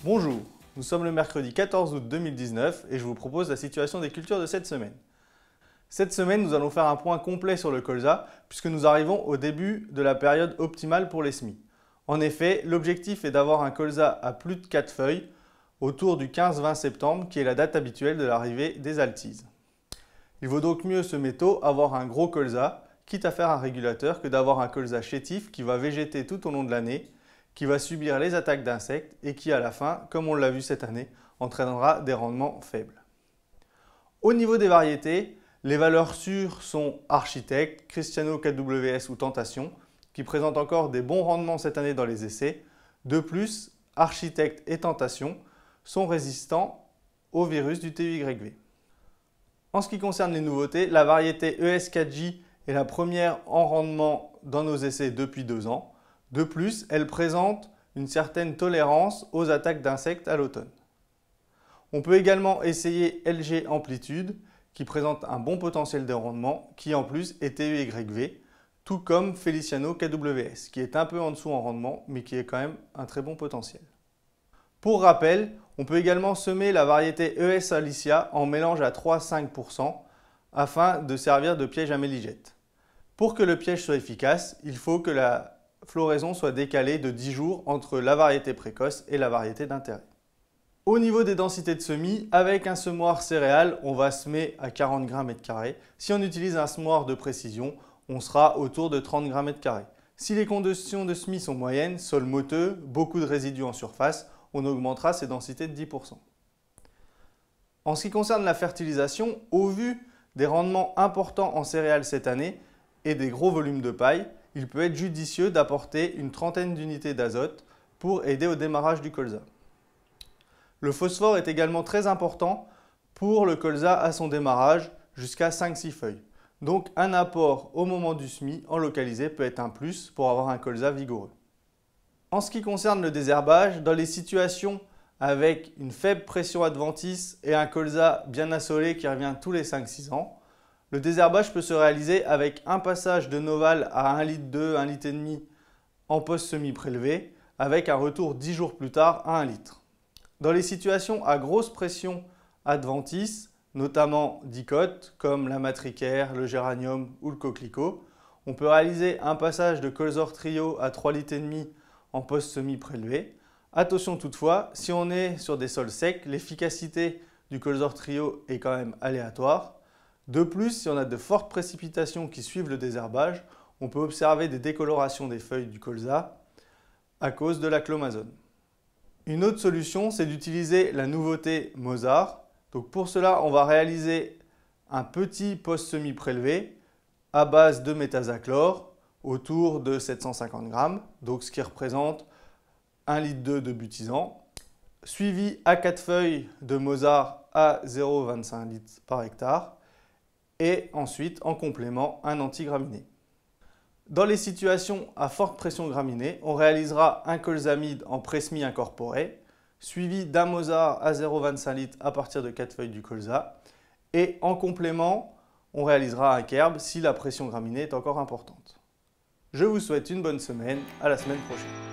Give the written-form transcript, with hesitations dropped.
Bonjour, nous sommes le mercredi 14 août 2019 et je vous propose la situation des cultures de cette semaine. Cette semaine, nous allons faire un point complet sur le colza puisque nous arrivons au début de la période optimale pour les semis. En effet, l'objectif est d'avoir un colza à plus de 4 feuilles autour du 15-20 septembre qui est la date habituelle de l'arrivée des altises. Il vaut donc mieux semer tôt, avoir un gros colza, quitte à faire un régulateur, que d'avoir un colza chétif qui va végéter tout au long de l'année, qui va subir les attaques d'insectes et qui à la fin, comme on l'a vu cette année, entraînera des rendements faibles. Au niveau des variétés, les valeurs sûres sont Architect, Cristiano KWS ou Tentation, qui présentent encore des bons rendements cette année dans les essais. De plus, Architect et Tentation sont résistants au virus du TUYV. En ce qui concerne les nouveautés, la variété ES4J est la première en rendement dans nos essais depuis 2 ans. De plus, elle présente une certaine tolérance aux attaques d'insectes à l'automne. On peut également essayer LG Amplitude, qui présente un bon potentiel de rendement, qui en plus est TUYV, tout comme Feliciano KWS, qui est un peu en dessous en rendement, mais qui est quand même un très bon potentiel. Pour rappel, on peut également semer la variété ES Alicia en mélange à 3-5% afin de servir de piège à méligette. Pour que le piège soit efficace, il faut que la floraison soit décalée de 10 jours entre la variété précoce et la variété d'intérêt. Au niveau des densités de semis, avec un semoir céréales, on va semer à 40 g/m². Si on utilise un semoir de précision, on sera autour de 30 g/m². Si les conditions de semis sont moyennes, sol moteux, beaucoup de résidus en surface, on augmentera ces densités de 10%. En ce qui concerne la fertilisation, au vu des rendements importants en céréales cette année et des gros volumes de paille, il peut être judicieux d'apporter une trentaine d'unités d'azote pour aider au démarrage du colza. Le phosphore est également très important pour le colza à son démarrage jusqu'à 5-6 feuilles. Donc un apport au moment du semis en localisé peut être un plus pour avoir un colza vigoureux. En ce qui concerne le désherbage, dans les situations avec une faible pression adventice et un colza bien assolé qui revient tous les 5-6 ans, le désherbage peut se réaliser avec un passage de Noval à 1,2 litre, 1,5 litre en post-semis prélevé, avec un retour 10 jours plus tard à 1 litre. Dans les situations à grosse pression adventice, notamment dicotes comme la matricaire, le géranium ou le coquelicot, on peut réaliser un passage de Colzor Trio à 3,5 litres en post-semis prélevé. Attention toutefois, si on est sur des sols secs, l'efficacité du Colzor Trio est quand même aléatoire. De plus, si on a de fortes précipitations qui suivent le désherbage, on peut observer des décolorations des feuilles du colza à cause de la chlomazone. Une autre solution, c'est d'utiliser la nouveauté Mozart. Donc pour cela, on va réaliser un petit post-semis prélevé à base de méthazachlore autour de 750 g, donc ce qui représente 1,2 litre de butysant, suivi à 4 feuilles de Mozart à 0,25 litres par hectare, et ensuite en complément un antigraminé. Dans les situations à forte pression graminée, on réalisera un colzamide en pré-semis incorporé, suivi d'un Mozart à 0,25 litres à partir de 4 feuilles du colza, et en complément, on réalisera un kerb si la pression graminée est encore importante. Je vous souhaite une bonne semaine, à la semaine prochaine.